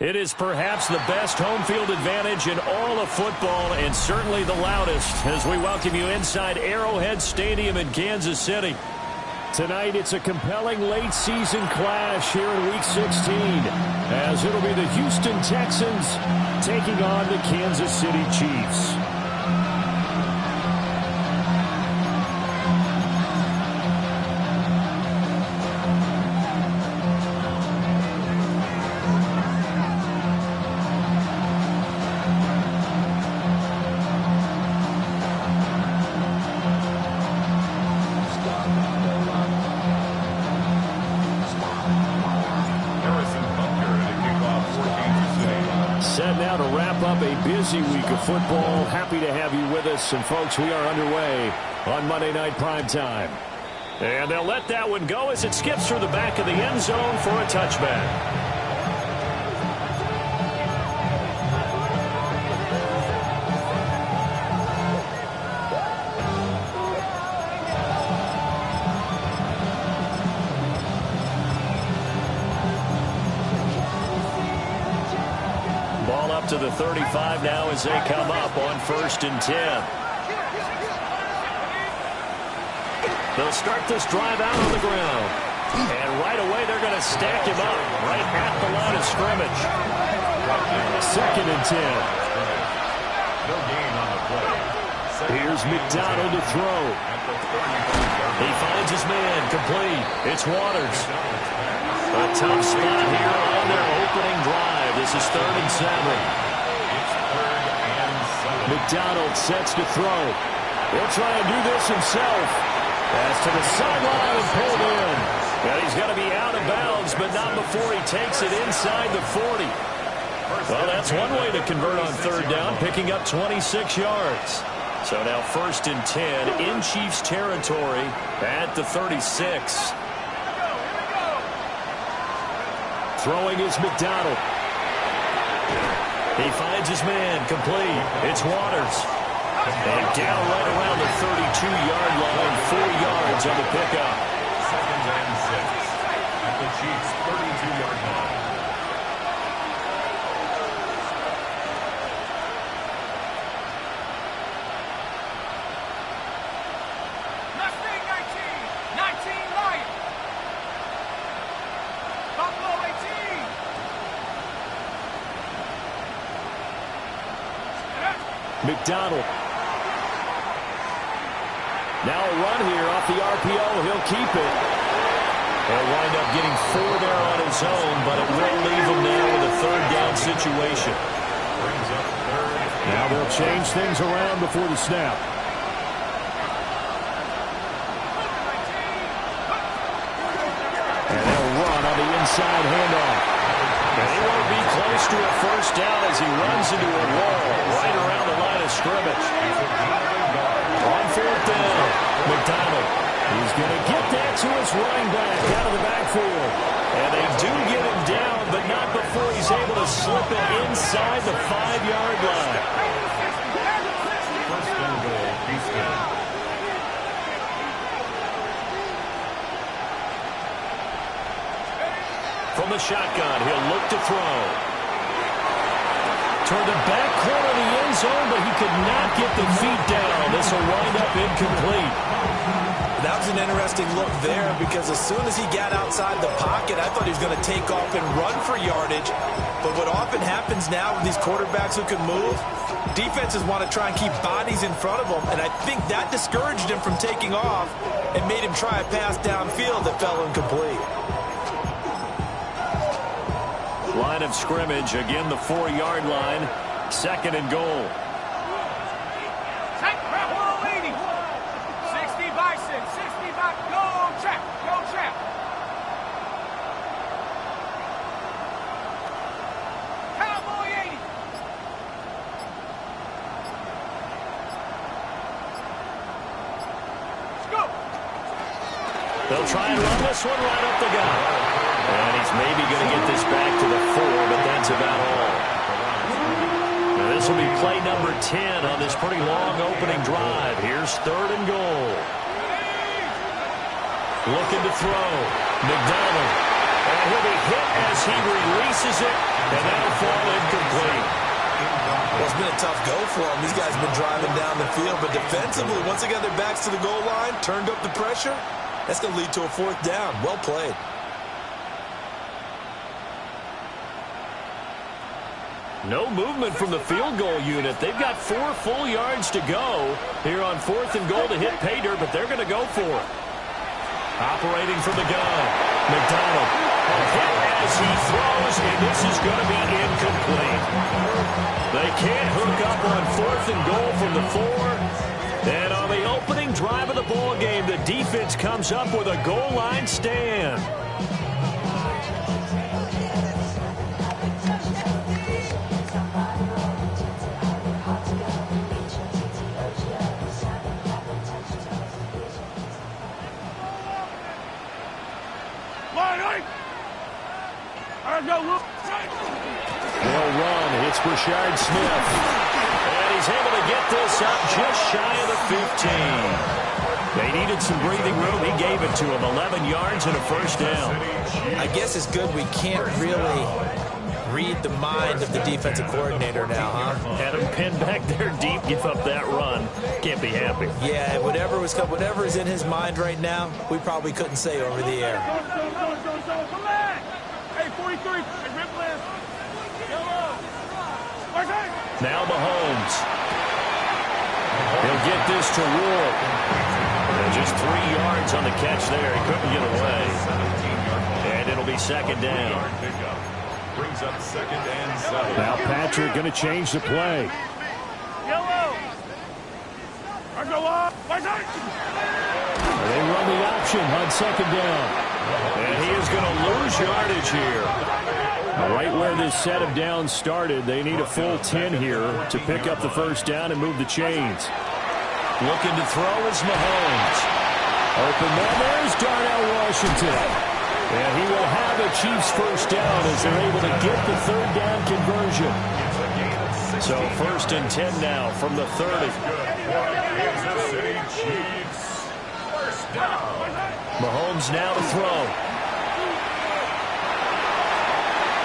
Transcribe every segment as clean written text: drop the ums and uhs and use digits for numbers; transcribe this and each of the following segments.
It is perhaps the best home field advantage in all of football, and certainly the loudest, as we welcome you inside Arrowhead Stadium in Kansas City. Tonight, it's a compelling late-season clash here in Week 16, as it'll be the Houston Texans taking on the Kansas City Chiefs. Busy week of football. Happy to have you with us. And, folks, we are underway on Monday Night Primetime. And they'll let that one go as it skips through the back of the end zone for a touchback. To the 35 now as they come up on 1st and 10. They'll start this drive out on the ground. And right away they're going to stack him up right at the line of scrimmage. 2nd and 10. No gain on the play. Here's McDonald to throw. He finds his man complete. It's Waters. A tough spot here on their opening drive. This is 3rd and 7. McDonald sets to throw. He'll try and do this himself. Pass to the sideline and pulled in. And he's going to be out of bounds, but not before he takes it inside the 40. Well, that's one way to convert on 3rd down, picking up 26 yards. So now 1st and 10 in Chiefs territory at the 36. Throwing is McDonald. He finds his man complete. It's Waters. And down right around the 32-yard line, 4 yards on the pickup. 2nd and 6 at the Chiefs' 32-yard line. McDonald. Now a run here off the RPO. He'll keep it. He'll wind up getting 4 there on his own, but it will leave him now with a 3rd down situation. Now they'll change things around before the snap. And they'll run on the inside handoff. And he won't be close to a 1st down as he runs into a wall right around the line of scrimmage. On 4th down, McDonald. He's going to get that to his running back out of the backfield. And they do get him down, but not before he's able to slip it inside the 5-yard line. 1st and goal, Houston. From the shotgun, he'll look to throw. Toward the back corner of the end zone, but he could not get the feet down. This will wind up incomplete. That was an interesting look there because as soon as he got outside the pocket, I thought he was going to take off and run for yardage. But what often happens now with these quarterbacks who can move, defenses want to try and keep bodies in front of them, and I think that discouraged him from taking off and made him try a pass downfield that fell incomplete. Line of scrimmage, again the 4-yard line, 2nd and goal. Take Bravo 80. 60 Bison, 60 Bison. Go trap, go trap. Cowboy 80. Let's go. They'll try and run this one right up the gut. And he's maybe going to get this back to the 4, but that's about all. Now this will be play number 10 on this pretty long opening drive. Here's 3rd and goal. Looking to throw. McDonald. And he'll be hit as he releases it, and that'll fall incomplete. Well, it's been a tough go for them. These guys have been driving down the field, but defensively, once they got their backs to the goal line, turned up the pressure, that's going to lead to a 4th down. Well played. No movement from the field goal unit. They've got 4 full yards to go here on 4th and goal to hit pay dirt, but they're going to go for it. Operating from the gun, McDonald. Hit as he throws, and this is going to be incomplete. They can't hook up on 4th and goal from the 4. And on the opening drive of the ball game, the defense comes up with a goal line stand. They'll run. It's Rashard Smith. And he's able to get this up just shy of the 15. They needed some breathing room. He gave it to him. 11 yards and a 1st down. I guess it's good we can't really read the mind of the defensive coordinator now, huh? Had him pinned back there deep, give up that run. Can't be happy. Yeah, whatever is in his mind right now, we probably couldn't say over the air. Hey, 43. Now Mahomes. He'll get this to Ward. And just 3 yards on the catch there. He couldn't get away. And it'll be 2nd down. Brings up 2nd and 7. Now Patrick going to change the play. Yellow. I go up. They run the option on 2nd down. And he is going to lose yardage here. Right where this set of downs started, they need a full 10 here to pick up the 1st down and move the chains. Looking to throw is Mahomes. Open man, there's Darnell Washington. And he will have the Chiefs' 1st down as they're able to get the 3rd down conversion. So 1st and 10 now from the 30. Kansas City Chiefs. 1st down. Mahomes now to throw.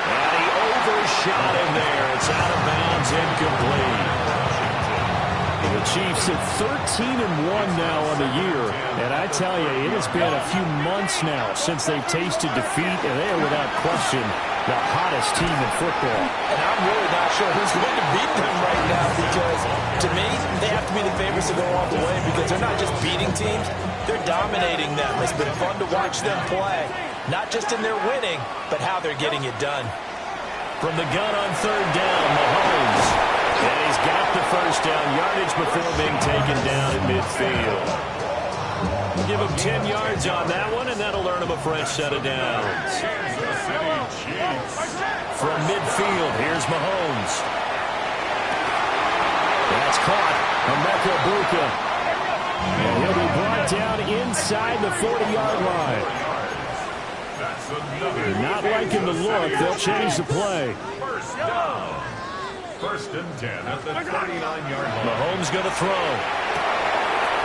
And he overshot him there. It's out of bounds, incomplete. The Chiefs at 13-1 now on the year. And I tell you, it has been a few months now since they've tasted defeat, and they are without question the hottest team in football. And I'm really not sure who's going to beat them right now, because to me, they have to be the favorites to go all the way, because they're not just beating teams, they're dominating them. It's been fun to watch them play, not just in their winning, but how they're getting it done. From the gun on 3rd down, Mahomes. And he's got the 1st down yardage before being taken down at midfield. Give him 10 yards on that one, and that'll earn him a fresh set of downs. From midfield, here's Mahomes. That's caught. Emeka Buka. And he'll be brought down inside the 40-yard line. Not liking the look. They'll change the play. 1st down. 1st and 10 at the 39-yard line. Mahomes going to throw.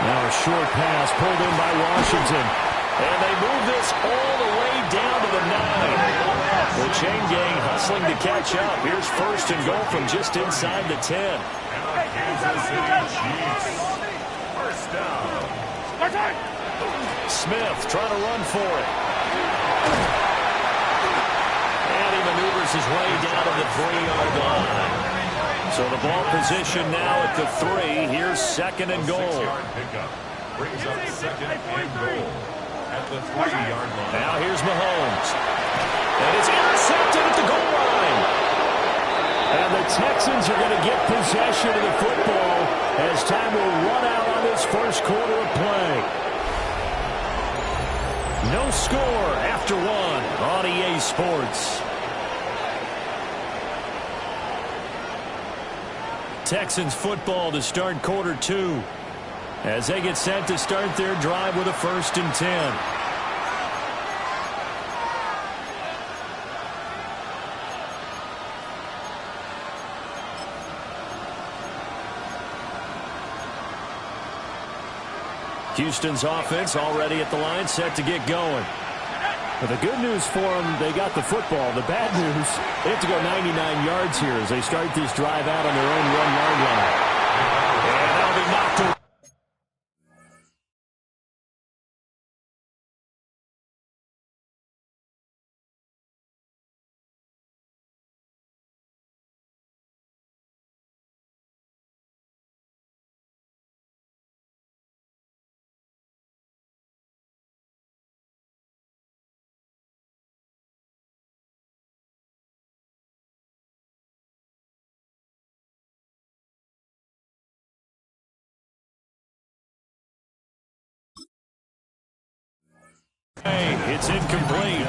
Now a short pass pulled in by Washington. And they move this all the way down to the 9. The chain gang hustling to catch up. Here's 1st and goal from just inside the 10. Kansas City Chiefs. 1st down. Smith trying to run for it. And he maneuvers his way down to the 3-yard line. So the ball position now at the 3. Here's second and goal. 6-yard pickup brings up second and goal at the 3-yard line. Now here's Mahomes. And it's intercepted at the goal line. And the Texans are going to get possession of the football as time will run out on this first quarter of play. No score after 1 on EA Sports. Texans football to start quarter 2 as they get set to start their drive with a 1st and 10. Houston's offense already at the line, set to get going. But the good news for them, they got the football. The bad news, they have to go 99 yards here as they start this drive out on their own 1-yard line. And that'll be knocked away. It's incomplete.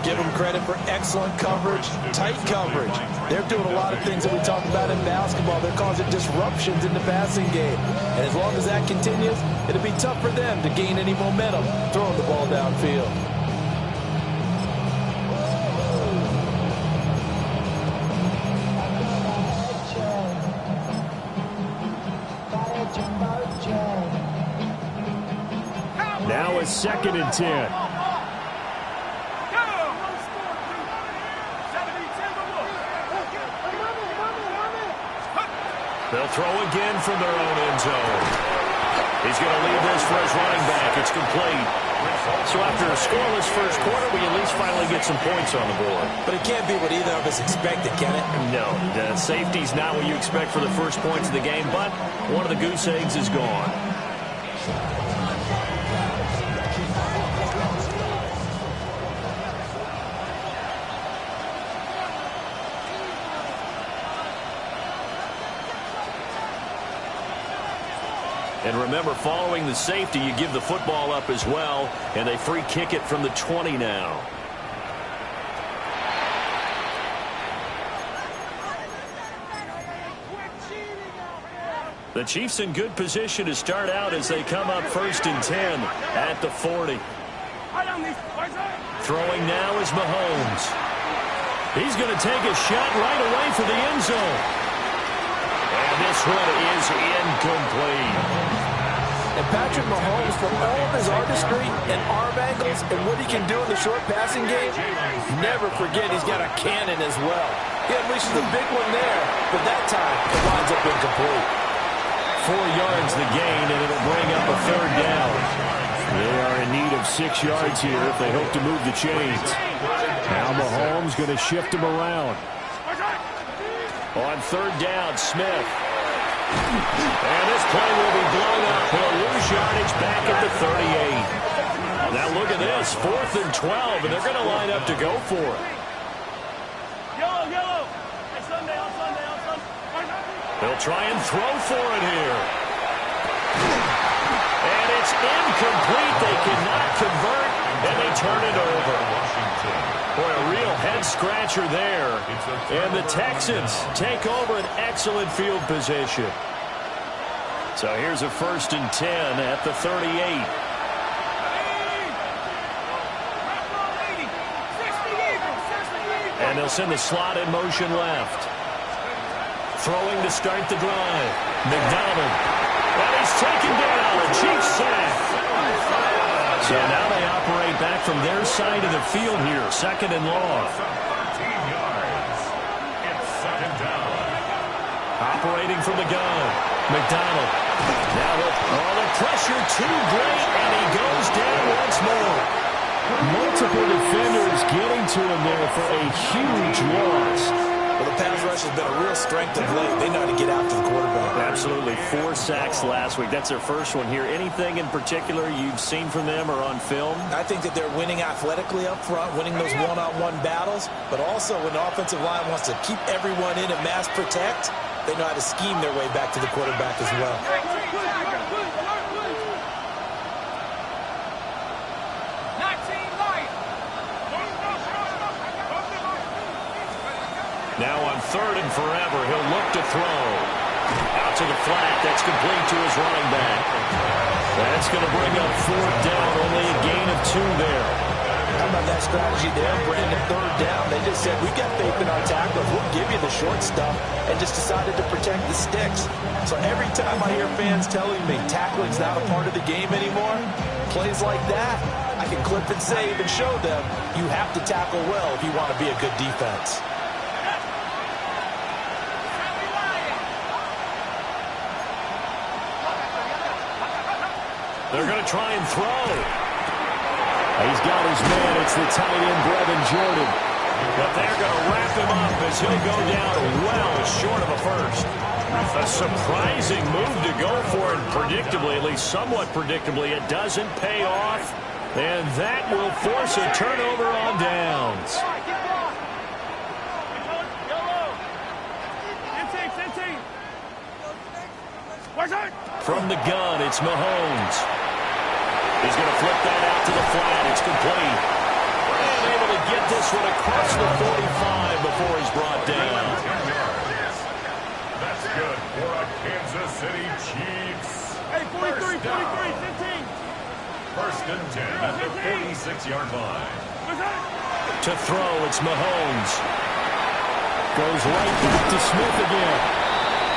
Give them credit for excellent coverage, tight coverage. They're doing a lot of things that we talk about in basketball. They're causing disruptions in the passing game. And as long as that continues, it'll be tough for them to gain any momentum throwing the ball downfield. Now it's 2nd and 10. They'll throw again from their own end zone. He's going to leave this for his running back. It's complete. So after a scoreless first quarter, we at least finally get some points on the board. But it can't be what either of us expected, can it? No, the safety's not what you expect for the first points of the game, but one of the goose eggs is gone. And remember, following the safety, you give the football up as well, and they free kick it from the 20 now. The Chiefs in good position to start out as they come up 1st and 10 at the 40. Throwing now is Mahomes. He's going to take a shot right away for the end zone. And this one is incomplete. And Patrick Mahomes, from all of his artistry and arm angles and what he can do in the short passing game, never forget he's got a cannon as well. He unleashes a big one there, but that time it winds up incomplete. 4 yards the gain, and it'll bring up a 3rd down. They are in need of 6 yards here if they hope to move the chains. Now Mahomes going to shift them around. On 3rd down, Smith. And this play will be blown up. He'll lose yardage back at the 38. Now look at this, 4th and 12, and they're going to line up to go for it. They'll try and throw for it here. And it's incomplete. They cannot convert, and they turn it over. Boy, a real head-scratcher there. And the Texans take over an excellent field position. So here's a 1st and 10 at the 38. And they'll send the slot in motion left. Throwing to start the drive. McDonald. And he's taken down. A Chiefs sack. So now they operate back from their side of the field here. 2nd and long. 13 yards. It's 2nd down. Operating from the gun. McDonald. Now the pressure too great, and he goes down once more. Multiple defenders getting to him there for a huge loss. Well, the pass rush has been a real strength of late. They know how to get after the quarterback. Absolutely. 4 sacks last week. That's their first one here. Anything in particular you've seen from them or on film? I think that they're winning athletically up front, winning those one-on-one battles, but also when the offensive line wants to keep everyone in and mass protect, they know how to scheme their way back to the quarterback as well. Now on 3rd and forever, he'll look to throw. Out to the flat. That's complete to his running back. That's going to bring up 4th down. Only a gain of 2 there. How about that strategy there, Brandon? 3rd down. They just said, we got faith in our tacklers. We'll give you the short stuff, and just decided to protect the sticks. So every time I hear fans telling me tackling's not a part of the game anymore, plays like that, I can clip and save and show them you have to tackle well if you want to be a good defense. They're going to try and throw. He's got his man. It's the tight end, Brevin Jordan. But they're going to wrap him up as he'll go down well short of a first. A surprising move to go for it predictably, at least somewhat predictably. It doesn't pay off, and that will force a turnover on downs. From the gun, it's Mahomes. He's going to flip that out to the flat. It's complete. And able to get this one across the 45 before he's brought down. That's good for a Kansas City Chiefs. Hey, 43, 15. First and 10 at the 46-yard line. To throw, it's Mahomes. Goes right back to Smith again.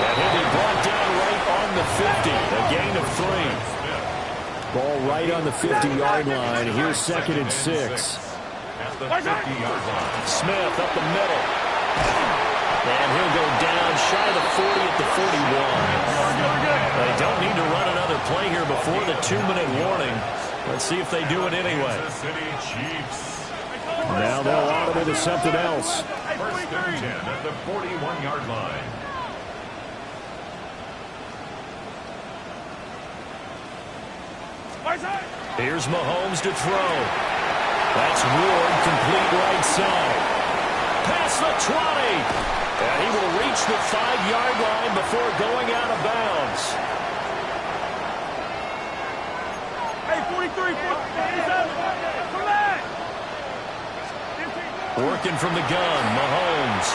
And he'll be brought down right on the 50. A gain of 3. Ball right on the 50-yard line. Here's 2nd and 6. At the 50-yard line. Smith up the middle. And he'll go down shy of the 40 at the 41. They don't need to run another play here before the 2-minute warning. Let's see if they do it anyway. Kansas City Chiefs. Now they'll auto into something else. First and 10 at the 41-yard line. Here's Mahomes to throw. That's Ward, complete right side. Past the 20. And he will reach the 5-yard line before going out of bounds. Hey, 43, 47. Working from the gun, Mahomes.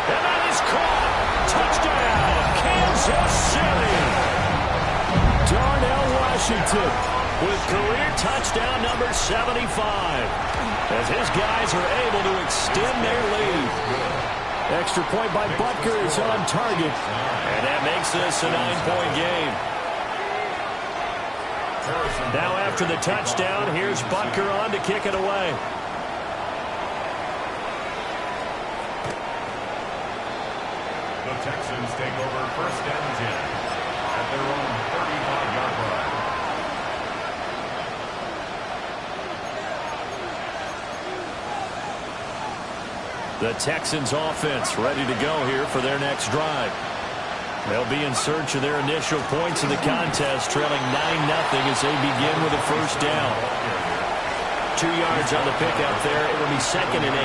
And that is caught. Touchdown, Kansas City. Darnell Washington with career touchdown number 75 as his guys are able to extend their lead. Extra point by Butker is on target. And that makes this a 9-point game. Now after the touchdown, here's Butker on to kick it away. The Texans take over first and 10 at their own 35-yard line. The Texans offense ready to go here for their next drive. They'll be in search of their initial points in the contest, trailing 9-0 as they begin with a first down. 2 yards on the pickup there. It will be 2nd and 8.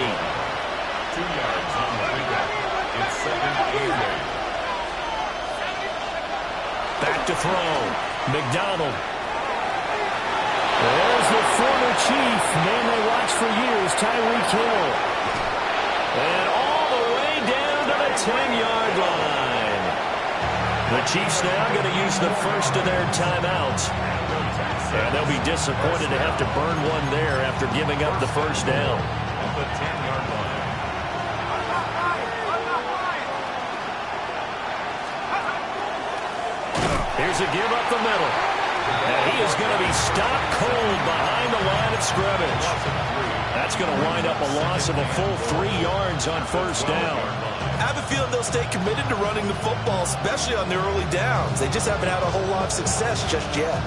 2 yards on the pickup. It's 2nd and 8. Back to throw. McDonald. There's the former Chief, man they watched for years, Tyreek Hill. And all the way down to the 10-yard line. The Chiefs now going to use the first of their timeouts. And they'll be disappointed to have to burn one there after giving up the first down. At the 10-yard line. Here's a give up the middle. And he is going to be stopped cold behind the line of scrimmage. That's going to wind up a loss of a full 3 yards on first down. I have a feeling they'll stay committed to running the football, especially on their early downs. They just haven't had a whole lot of success just yet.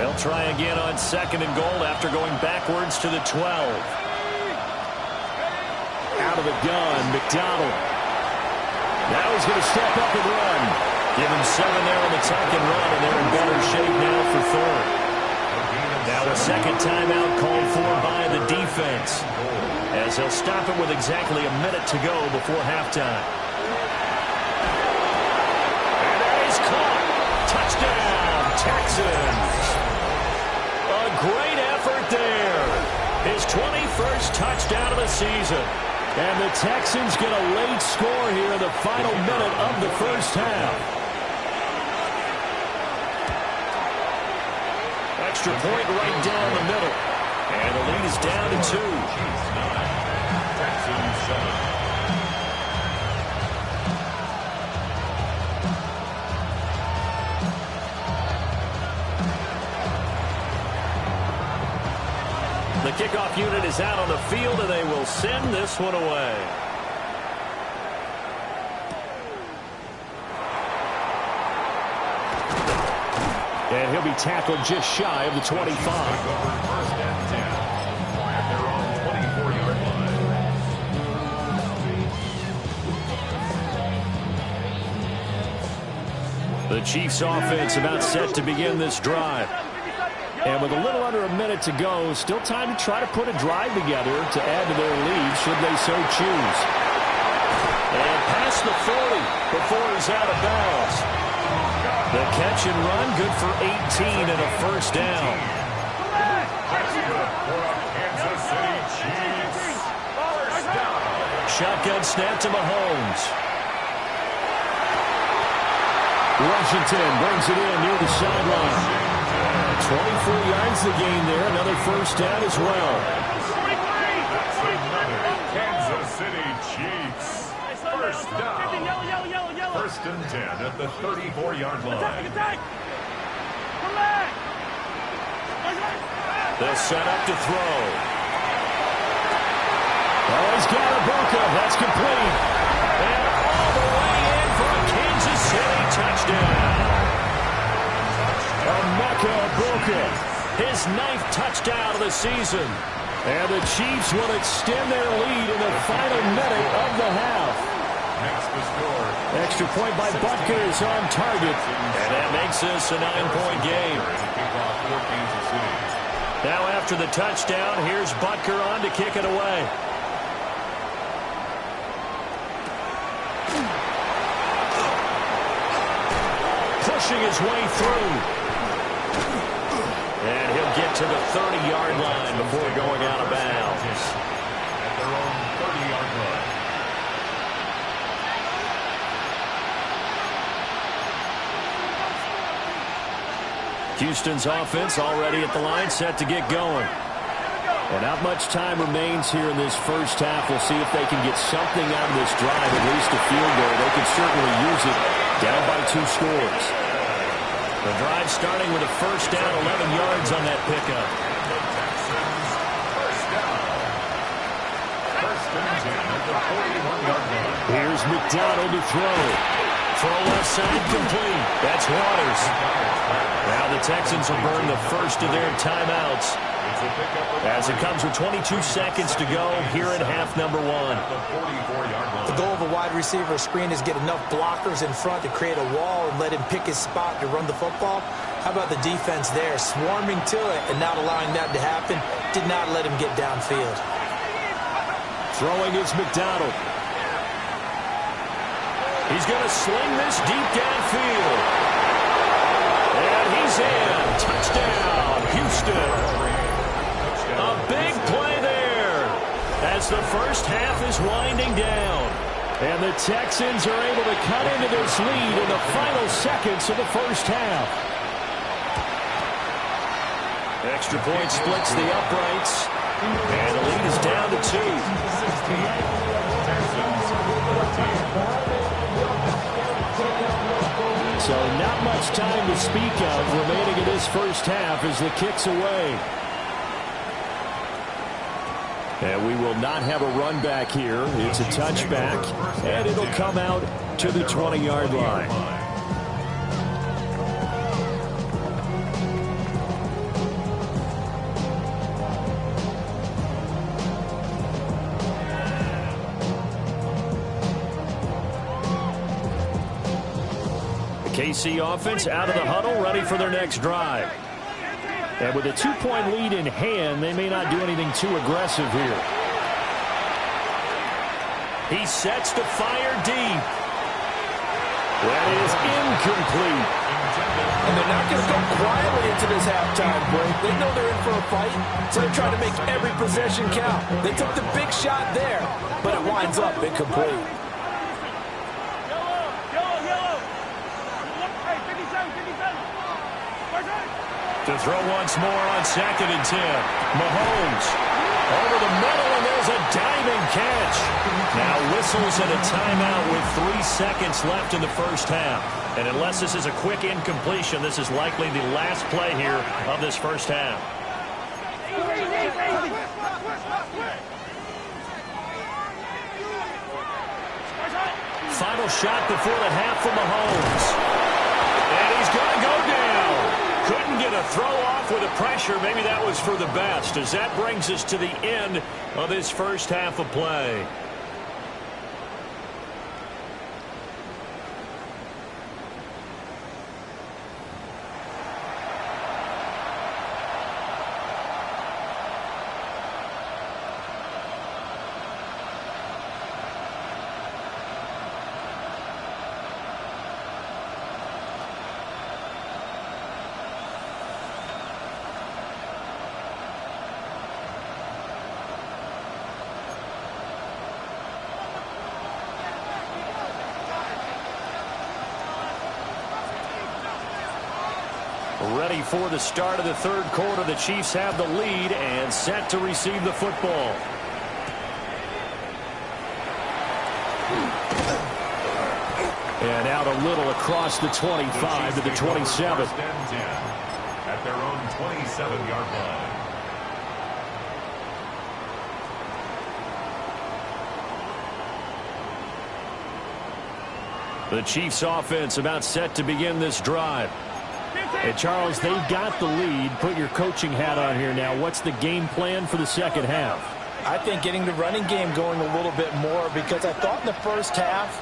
They'll try again on 2nd and goal after going backwards to the 12. Out of the gun, McDonald. Now he's going to step up and run. Give him 7 there on the tuck and run, and they're in better shape now for 3rd. Now a second timeout called for by the defense, as they'll stop it with exactly a minute to go before halftime. And that is caught. Touchdown, Texans. A great effort there. His 21st touchdown of the season. And the Texans get a late score here in the final minute of the first half. Extra point right down the middle. And the lead is down to 2. Texans 7. The kickoff unit is out on the field, and they will send this one away. And he'll be tackled just shy of the 25. First and 10 at their own 24-yard line. The Chiefs offense about set to begin this drive. And with a little under a minute to go, still time to try to put a drive together to add to their lead should they so choose. And past the 40 before he's out of bounds. The catch and run, good for 18 and a first down. Kansas City Chiefs. First down. Shotgun snap to Mahomes. Washington brings it in near the sideline. 24 yards the gain there. Another first down as well. That's another Kansas City Chiefs. First down. First and 10 at the 34-yard line. They'll set up to throw. Oh, he's got Ibaka. That's complete. And all the way in for a Kansas City touchdown. Emeka Egbuka, his 9th touchdown of the season. And the Chiefs will extend their lead in the final minute of the half. Makes the score. Extra point by Butker is on target. And that makes this a 9-point game. Kickoff for Kansas City. Now after the touchdown, here's Butker on to kick it away. Pushing his way through. And he'll get to the 30-yard line before going out of bounds. At their own 30-yard line. Houston's offense already at the line, set to get going. And not much time remains here in this first half. We'll see if they can get something out of this drive, at least a field goal. They could certainly use it, down by 2 scores. The drive starting with a first down, 11 yards on that pickup. First down. First and 10 at the 41-yard line. Here's McDonald to throw. Throw left side complete. That's Waters. Now the Texans will burn the first of their timeouts, as it comes with 22 seconds to go here in half number 1. The goal of a wide receiver screen is get enough blockers in front to create a wall and let him pick his spot to run the football. How about the defense there, swarming to it and not allowing that to happen? Did not let him get downfield. Throwing is McDonald. He's going to sling this deep downfield. And he's in. Touchdown, Houston. A big play there as the first half is winding down. And the Texans are able to cut into this lead in the final seconds of the first half. Extra point splits the uprights. And the lead is down to 2. So not much time to speak of remaining in this first half as the kick's away. And we will not have a run back here. It's a touchback, and it'll come out to the 20-yard line. KC offense out of the huddle, ready for their next drive. And with a 2-point lead in hand, they may not do anything too aggressive here. He sets to fire deep. That is incomplete. And they're not going to go quietly into this halftime break. They know they're in for a fight, so they're trying to make every possession count. They took the big shot there, but it winds up incomplete. To throw once more on 2nd and 10. Mahomes over the middle, and there's a diving catch. Now whistles and a timeout with 3 seconds left in the first half. And unless this is a quick incompletion, this is likely the last play here of this first half. Final shot before the half for Mahomes. And he's going to go down. Couldn't get a throw off with the pressure. Maybe that was for the best, as that brings us to the end of this first half of play. Ready for the start of the third quarter. The Chiefs have the lead and set to receive the football. And out a little across the 25 to the 27. At their own 27-yard line. The Chiefs offense about set to begin this drive. And Charles, they've got the lead. Put your coaching hat on here now. What's the game plan for the second half? I think getting the running game going a little bit more, because I thought in the first half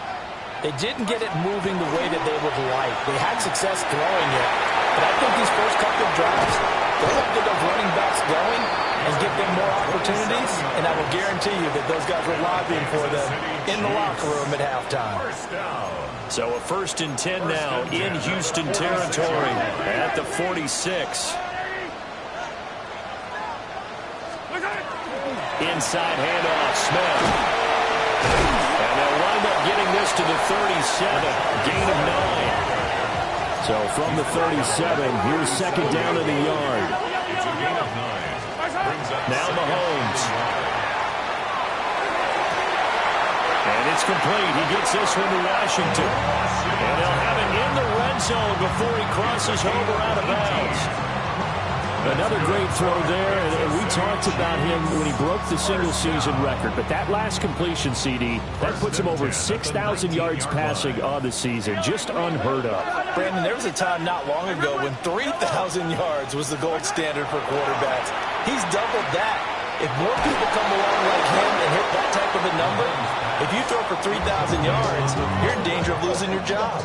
they didn't get it moving the way that they would like. They had success throwing it, but I think these first couple of drives, they'll have to get those running backs going and give them more opportunities, and I will guarantee you that those guys were lobbying for them in the locker room at halftime. So a 1st and 10 now in Houston territory at the 46. Inside handoff, Smith. And they'll wind up getting this to the 37, gain of 9. So from the 37, here's 2nd down in the yard. It's a gain of 9. Now Mahomes. And it's complete. He gets this one to Washington. And they'll have it in the red zone before he crosses over out of bounds. Another great throw there, and we talked about him when he broke the single-season record. But that last completion, CD, that puts him over 6,000 yards passing on the season. Just unheard of. Brandon, there was a time not long ago when 3,000 yards was the gold standard for quarterbacks. He's doubled that. If more people come along like him and hit that type of a number, if you throw for 3,000 yards, you're in danger of losing your job.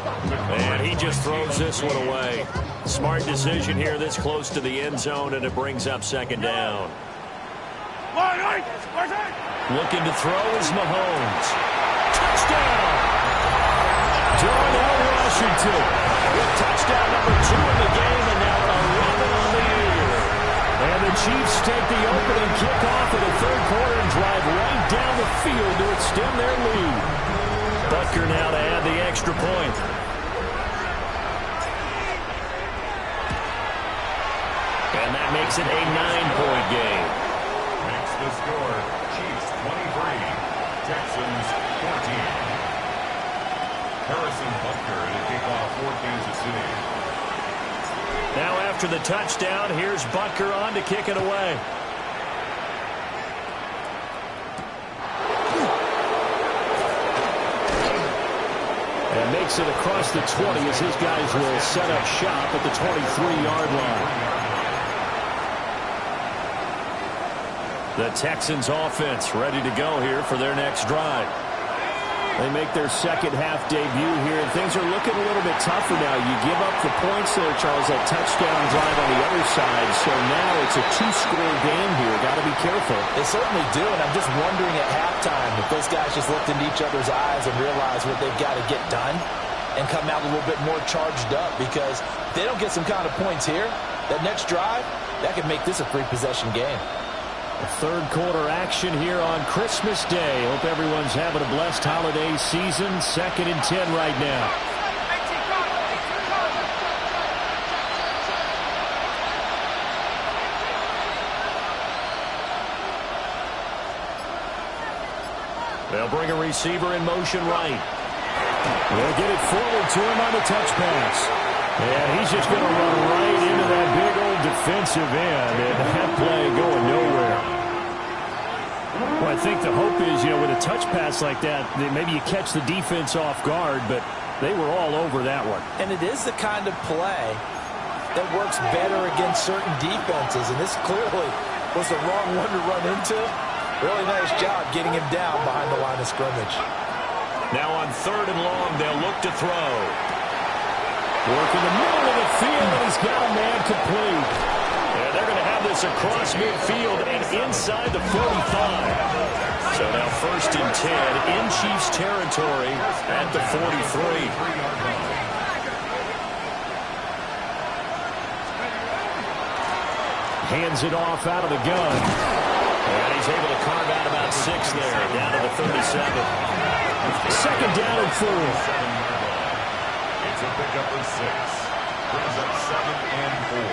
And he just throws this one away. Smart decision here this close to the end zone, and it brings up 2nd down. Looking to throw is Mahomes. Touchdown! Darnell Washington with touchdown number 2 in the game, and now 11 on the year. And the Chiefs take the opening kickoff of the third quarter and drive right down the field to extend their lead. Butker now to add the extra point. And that makes it a 9-point game. Makes the score Chiefs 23, Texans 14. Harrison Butker to kick off for Kansas City. Now after the touchdown, here's Butker on to kick it away. And makes it across the 20 as his guys will set up shop at the 23-yard line. The Texans offense ready to go here for their next drive. They make their second-half debut here, and things are looking a little bit tougher now. You give up the points there, Charles, that touchdown drive on the other side. So now it's a two-score game here. Got to be careful. They certainly do, and I'm just wondering at halftime if those guys just looked into each other's eyes and realized what they've got to get done and come out a little bit more charged up, because if they don't get some kind of points here, that next drive, that could make this a three-possession game. Third quarter action here on Christmas Day. Hope everyone's having a blessed holiday season. 2nd and 10 right now. They'll bring a receiver in motion right. They'll get it forward to him on the touch pass. And he's just going to run right into that big old defensive end, and that play going nowhere. Well, I think the hope is, with a touch pass like that, maybe you catch the defense off guard, but they were all over that one. And it is the kind of play that works better against certain defenses, and this clearly was the wrong one to run into. Really nice job getting him down behind the line of scrimmage. Now on 3rd and long, they'll look to throw. Work in the middle of the field, and he's got a man complete. And they're going to have this across midfield and inside the 45. So now 1st and 10 in Chiefs territory at the 43. Hands it off out of the gun. And he's able to carve out about 6 there, down to the 37. 2nd down and 4. It's a pickup of 6. Brings up 2nd and 4.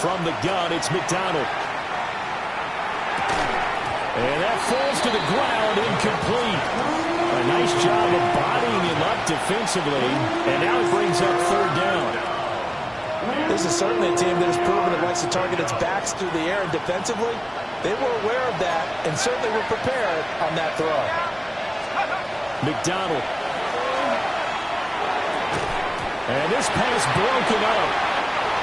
From the gun, it's McDonald. And that falls to the ground, incomplete. A nice job of bodying him up defensively, and now it brings up 3rd down. This is certainly a team that has proven it likes to target its backs through the air, and defensively, they were aware of that and certainly were prepared on that throw. McDonald. And this pass broken up.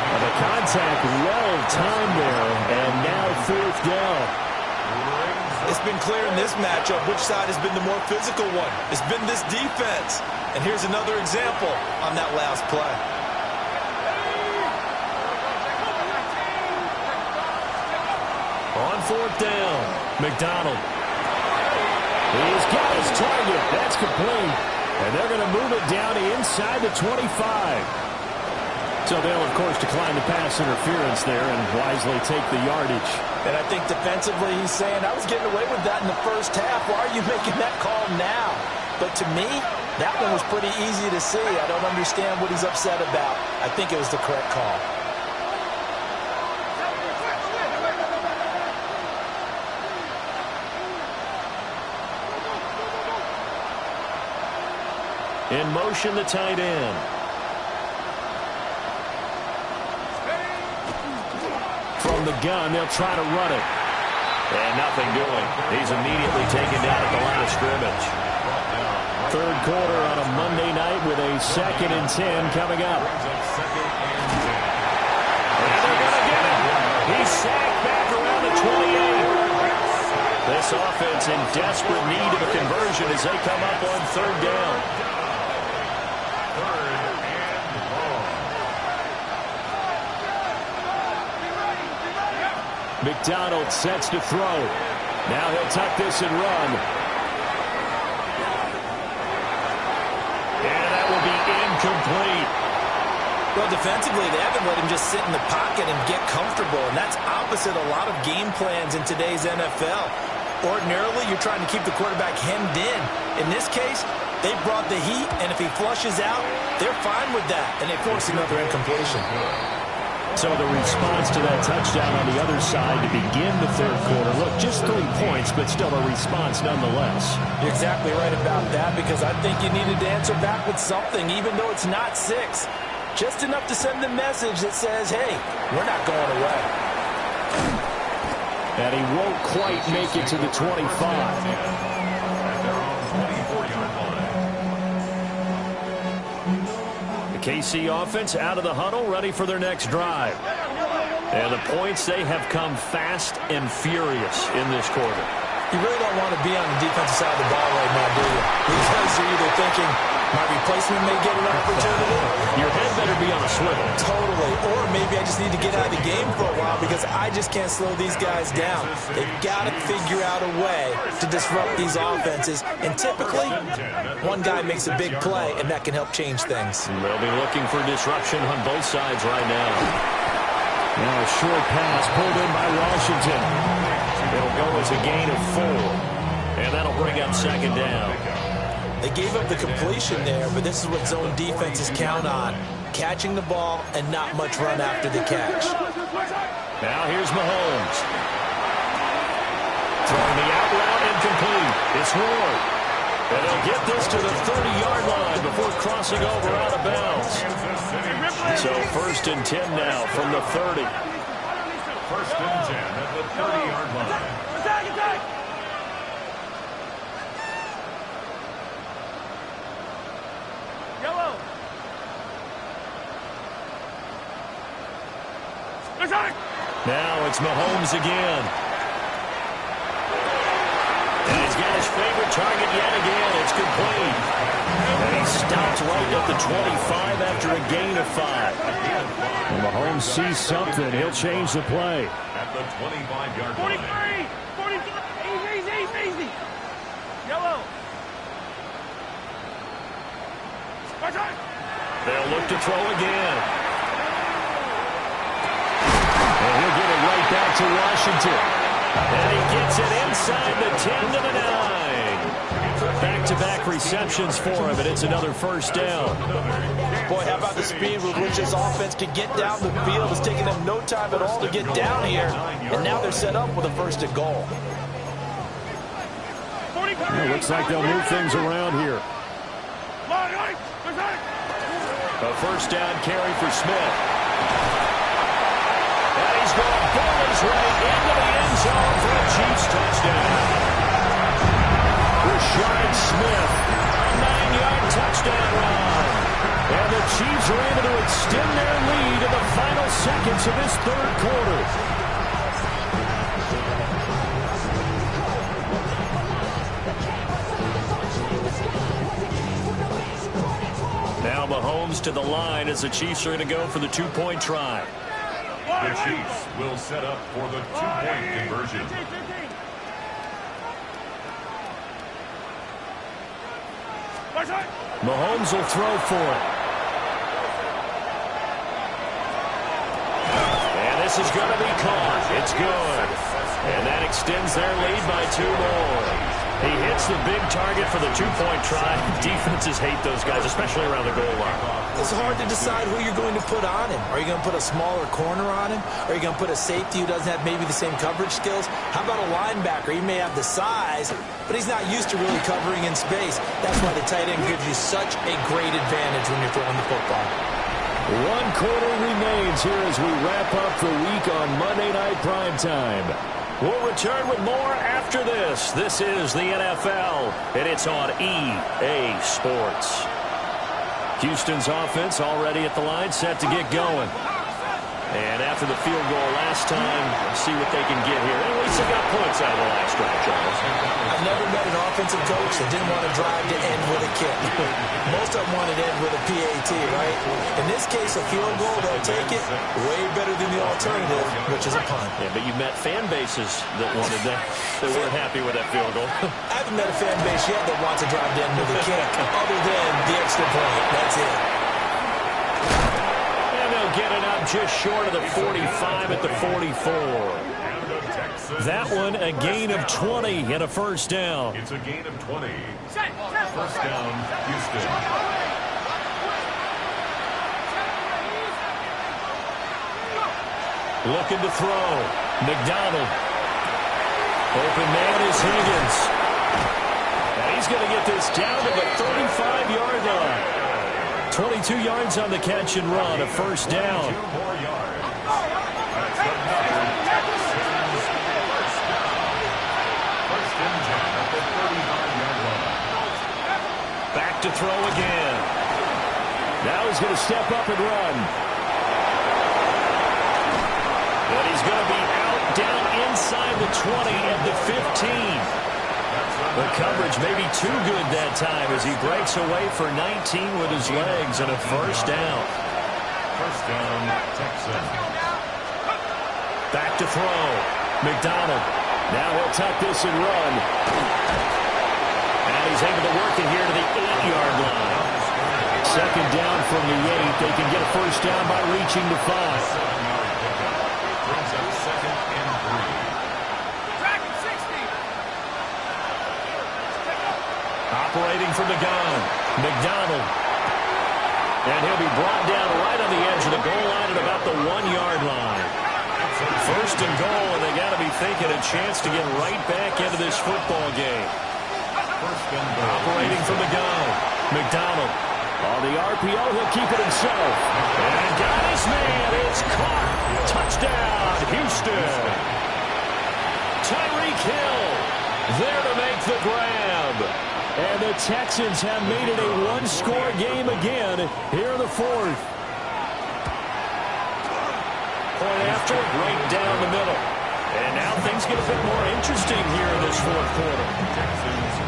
The contact well-timed there, and now 4th down. It's been clear in this matchup which side has been the more physical one. It's been this defense. And here's another example on that last play. On 4th down, McDonald. He's got his target. That's complete. And they're going to move it down to inside the 25. So they'll, of course, decline the pass interference there and wisely take the yardage. And I think defensively he's saying, I was getting away with that in the first half. Why are you making that call now? But to me, that one was pretty easy to see. I don't understand what he's upset about. I think it was the correct call. In motion, the tight end. From the gun, they'll try to run it. And nothing doing. He's immediately taken down at the line of scrimmage. 3rd quarter on a Monday night with a 2nd and 10 coming up. And they're going to get him. He's sacked back around the 28. This offense in desperate need of a conversion as they come up on 3rd down. McDonald sets to throw. Now he'll tuck this and run. And that will be incomplete. Well, defensively, they haven't let him just sit in the pocket and get comfortable, and that's opposite a lot of game plans in today's NFL. Ordinarily, you're trying to keep the quarterback hemmed in. In this case, they brought the heat, and if he flushes out, they're fine with that, and they force another incompletion. So the response to that touchdown on the other side to begin the 3rd quarter. Look, just 3 points, but still a response nonetheless. You're exactly right about that, because I think you needed to answer back with something, even though it's not 6. Just enough to send a message that says, hey, we're not going away. And he won't quite make it to the 25. KC offense out of the huddle, ready for their next drive. And the points, they have come fast and furious in this quarter. You really don't want to be on the defensive side of the ball right now, do you? Because you're either thinking, my replacement may get an opportunity. Your head better be on a swivel. Totally. Or maybe I just need to get out of the game for a while because I just can't slow these guys down. They've got to figure out a way to disrupt these offenses. And typically, one guy makes a big play, and that can help change things. They'll be looking for disruption on both sides right now. Now a short pass pulled in by Washington. It'll go as a gain of 4. And that'll bring up second down. They gave up the completion there, but this is what zone defenses count on. Catching the ball and not much run after the catch. Now here's Mahomes. Throwing the out route incomplete. It's Ward. And they'll get this to the 30-yard line before crossing over out of bounds. So 1st and 10 now from the 30. 1st and 10 at the 30-yard line. Attack! Yellow! Now it's Mahomes again. And he's got his favorite target yet again. It's complete. And he stops right at the 25 after a gain of 5. And Mahomes sees something. He'll change the play. At the 25-yard line. 43! 43! Easy! Yellow! They'll look to throw again. And he'll get it right back to Washington. And he gets it inside the 10 to the 9. Back-to-back receptions for him, and it's another first down. Boy, how about the speed with which this offense can get down the field? It's taking them no time at all to get down here. And now they're set up with a 1st and goal. It looks like they'll move things around here. A first down carry for Smith. And he's going to ball his way into the end zone for a Chiefs touchdown. Rashard Smith, a 9-yard touchdown run. And the Chiefs are able to extend their lead in the final seconds of this 3rd quarter. Now Mahomes to the line as the Chiefs are going to go for the 2-point try. The Chiefs will set up for the 2-point conversion. Mahomes will throw for it. And this is going to be caught. It's good. And that extends their lead by 2 more. He hits the big target for the 2-point try. Defenses hate those guys, especially around the goal line. It's hard to decide who you're going to put on him. Are you going to put a smaller corner on him? Are you going to put a safety who doesn't have maybe the same coverage skills? How about a linebacker? He may have the size, but he's not used to really covering in space. That's why the tight end gives you such a great advantage when you're throwing the football. 1 quarter remains here as we wrap up the week on Monday Night Primetime. We'll return with more after this. This is the NFL, and it's on EA Sports. Houston's offense already at the line, set to get going. And after the field goal last time, see what they can get here. At least they got points out of the last drive, Charles. I've never met an offensive coach that didn't want to drive to end with a kick. Most of them wanted to end with a PAT, right? In this case, a field goal, they'll take it way better than the alternative, which is a punt. Yeah, but you've met fan bases that wanted that, that weren't happy with that field goal. I haven't met a fan base yet that wants to drive to end with a kick, other than the extra point. That's it. Get it up just short of the 45 at the 44. That one a gain of 20 and a first down. It's a gain of 20. First down, Houston. Looking to throw. McDonald. Open man is Higgins. And he's going to get this down to the 35-yard line. 22 yards on the catch and run, a first down. 2 more yards. That's another Texans first down. First and 10 at the 35-yard line. Back to throw again. Now he's going to step up and run. And he's going to be out down inside the 20 at the 15. The coverage may be too good that time as he breaks away for 19 with his legs and a first down. First down, Texans. Back to throw. McDonald. Now he'll tuck this and run. And he's able to work it here to the 8-yard line. Second down from the 8. They can get a first down by reaching the 5. 7-yard pickup. Brings up second and 3. Tracking 60. Operating from the gun. McDonald. And he'll be brought down right on the edge of the goal line at about the 1-yard line. First and goal, and they got to be thinking a chance to get right back into this football game. Operating from the gun. McDonald. On the RPO, he'll keep it himself. And got his man. It's caught. Touchdown, Houston. Tyreek Hill there to make the grab. And the Texans have made it a one-score game again here in the fourth. Point after, right down the middle. And now things get a bit more interesting here in this fourth quarter. Texans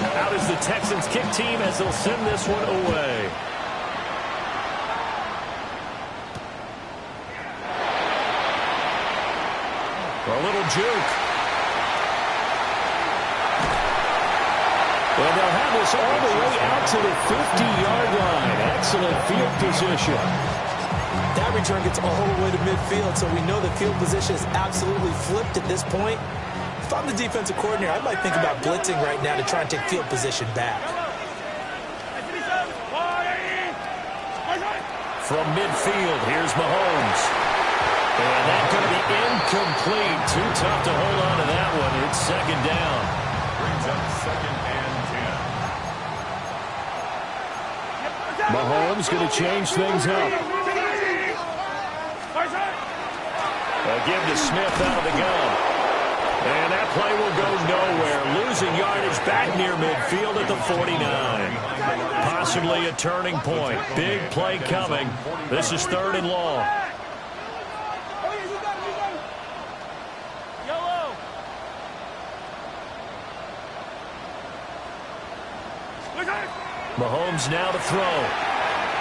24. Out is the Texans kick team as they'll send this one away. A little juke. And they'll have this all the way out to the 50-yard line. Excellent field position. That return gets all the way to midfield, so we know the field position is absolutely flipped at this point. If I'm the defensive coordinator, I might think about blitzing right now to try and take field position back. From midfield, here's Mahomes. And that's going to be incomplete. Too tough to hold on to that one. It's second down. Brings up second and 10. Mahomes going to change things up. A give to Smith out of the gun. And that play will go nowhere. Losing yardage back near midfield at the 49. Possibly a turning point. Big play coming. This is third and long. Mahomes now to throw.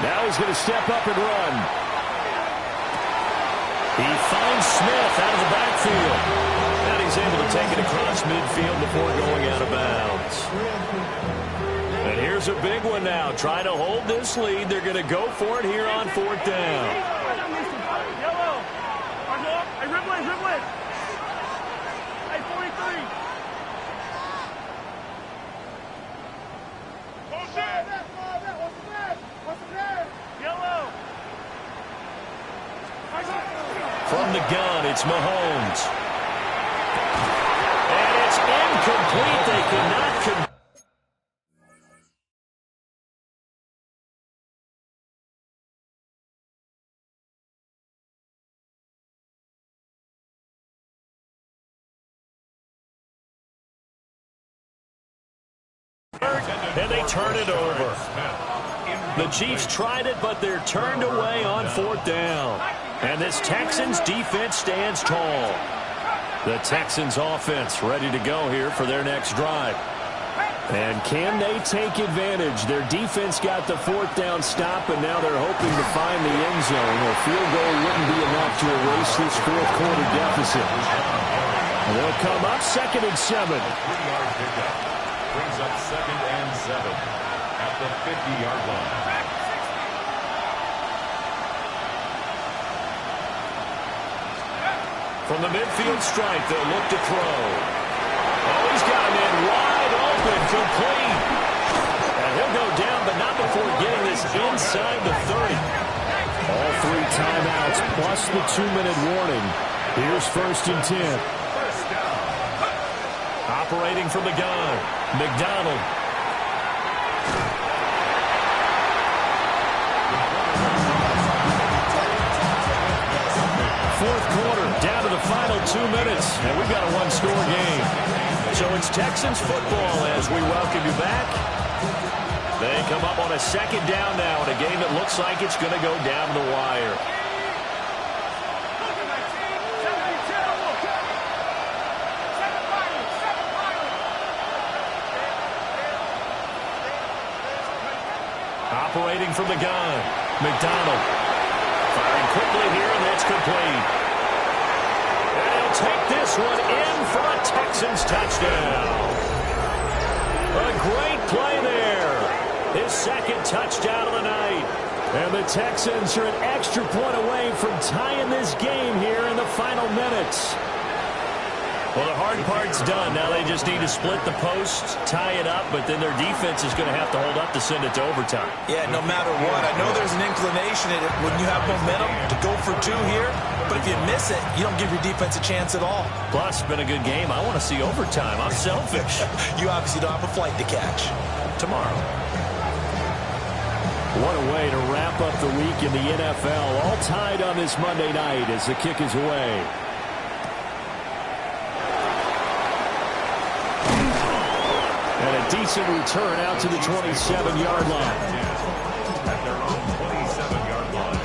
Now he's going to step up and run. He finds Smith out of the backfield. And he's able to take it across midfield before going out of bounds. And here's a big one now. Trying to hold this lead. They're going to go for it here on fourth down. Hey, 43. From the gun, it's Mahomes. And it's incomplete. They cannot complete. And they turn it over. The Chiefs tried it, but they're turned away on fourth down. And this Texans defense stands tall. The Texans offense ready to go here for their next drive. And can they take advantage? Their defense got the fourth down stop, and now they're hoping to find the end zone. A field goal wouldn't be enough to erase this fourth quarter deficit. And they'll come up second and 7. 3-yard pickup. Brings up second and 7 at the 50-yard line. From the midfield stripe, they'll look to throw. Oh, he's got him in wide open, complete. And he'll go down, but not before getting this inside the 30. All 3 timeouts plus the 2-minute warning. Here's first and 10. Operating from the gun, McDonald. Fourth quarter, down to the final 2 minutes, and we've got a one-score game. So it's Texans football as we welcome you back. They come up on a second down now in a game that looks like it's going to go down the wire. Operating from the gun, McDonald. Firing quickly here, and that's complete. And he'll take this one in for a Texans touchdown. A great play there. His second touchdown of the night. And the Texans are an extra point away from tying this game here in the final minutes. Well, the hard part's done. Now they just need to split the posts, tie it up, but then their defense is going to have to hold up to send it to overtime. Yeah, no matter what. I know there's an inclination in it when you have momentum to go for two here, but if you miss it, you don't give your defense a chance at all. Plus, it's been a good game. I want to see overtime. I'm selfish. You obviously don't have a flight to catch. Tomorrow. What a way to wrap up the week in the NFL. All tied on this Monday night as the kick is away. And a decent return out to the 27-yard line. At their own 27-yard line.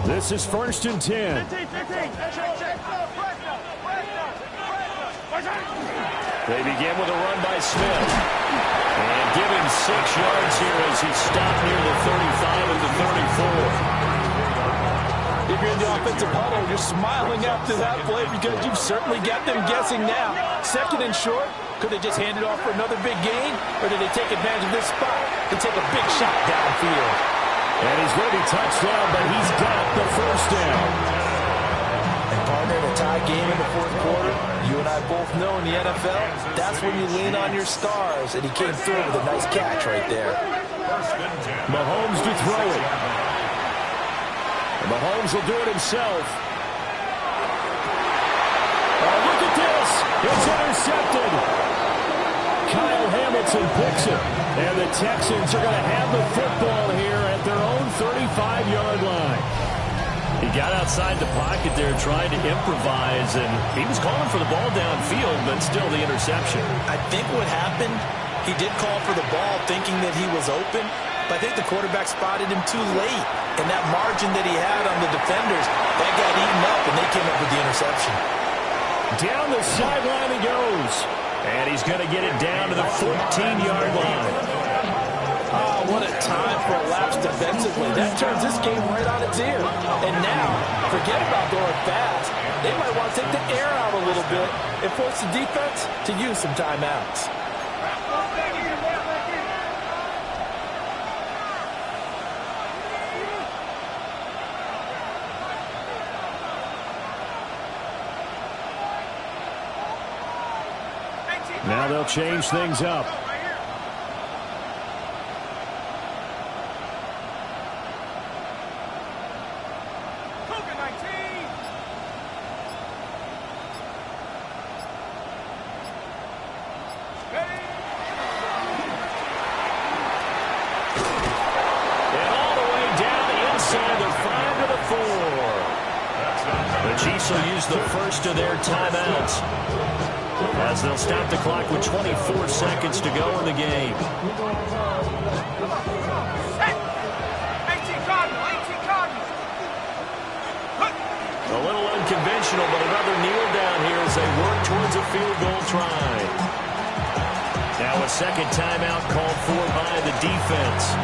This is 1st and 10. They begin with a run by Smith. And give him 6 yards here as he stopped near the 35 of the 34. If you're in the offensive huddle, you're smiling after that play because you've certainly got them guessing now. Second and short, could they just hand it off for another big gain? Or did they take advantage of this spot to take a big shot downfield? And he's going to be touchdown, but he's got the first down. And partner, in a tie game in the fourth quarter, you and I both know in the NFL, that's when you lean on your stars. And he came through with a nice catch right there. Mahomes to throw it. Mahomes will do it himself. Oh, look at this. It's intercepted. Kyle Hamilton picks it. And the Texans are going to have the football here at their own 35-yard line. He got outside the pocket there trying to improvise, and he was calling for the ball downfield, but still the interception. I think what happened, he did call for the ball thinking that he was open, but I think the quarterback spotted him too late. And that margin that he had on the defenders, that got eaten up, and they came up with the interception. Down the sideline he goes. And he's going to get it down to the 14-yard line. Oh, what a time for a lapse defensively. That turns this game right on its ear. And now, forget about going fast. They might want to take the air out a little bit and force the defense to use some timeouts. Now they'll change things up. Chiefs will use the first of their timeouts as they'll stop the clock with 24 seconds to go in the game. A little unconventional, but another kneel down here as they work towards a field goal try. Now a second timeout called for by the defense.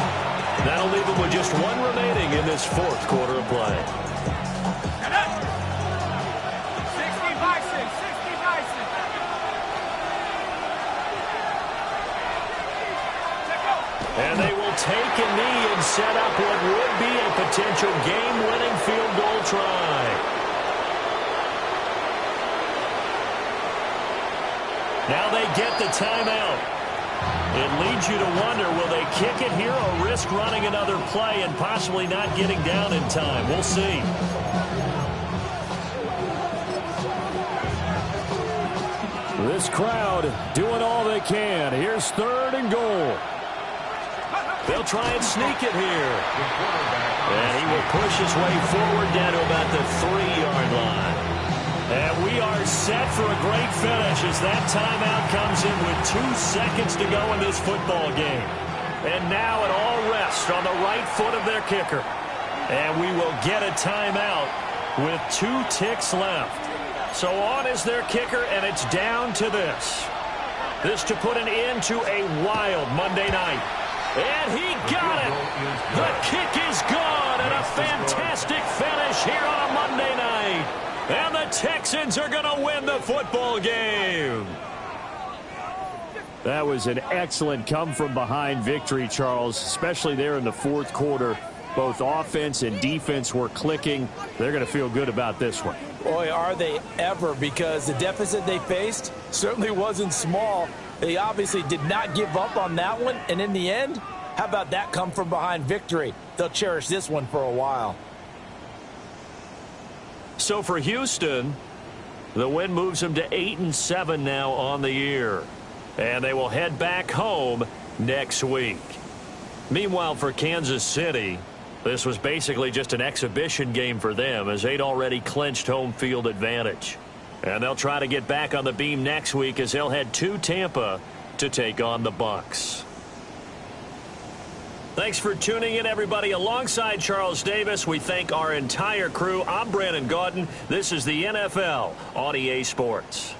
That'll leave them with just one remaining in this fourth quarter of play. And they will take a knee and set up what would be a potential game-winning field goal try. Now they get the timeout. It leads you to wonder, will they kick it here or risk running another play and possibly not getting down in time? We'll see. This crowd doing all they can. Here's 3rd and goal. They'll try and sneak it here. And he will push his way forward down to about the 3-yard line. And we are set for a great finish as that timeout comes in with 2 seconds to go in this football game. And now it all rests on the right foot of their kicker. And we will get a timeout with 2 ticks left. So on is their kicker, and it's down to this. This to put an end to a wild Monday night. And he got it. The kick is gone, and a fantastic finish here on a Monday night. And the Texans are going to win the football game. That was an excellent come-from-behind victory, Charles, especially there in the fourth quarter. Both offense and defense were clicking. They're going to feel good about this one. Boy, are they ever, because the deficit they faced certainly wasn't small. They obviously did not give up on that one, and in the end, how about that come-from-behind victory? They'll cherish this one for a while. So for Houston, the win moves them to 8-7 now on the year. And they will head back home next week. Meanwhile, for Kansas City, this was basically just an exhibition game for them as they'd already clinched home field advantage. And they'll try to get back on the beam next week as they'll head to Tampa to take on the Bucs. Thanks for tuning in, everybody. Alongside Charles Davis, we thank our entire crew. I'm Brandon Gaudin. This is the NFL on EA Sports.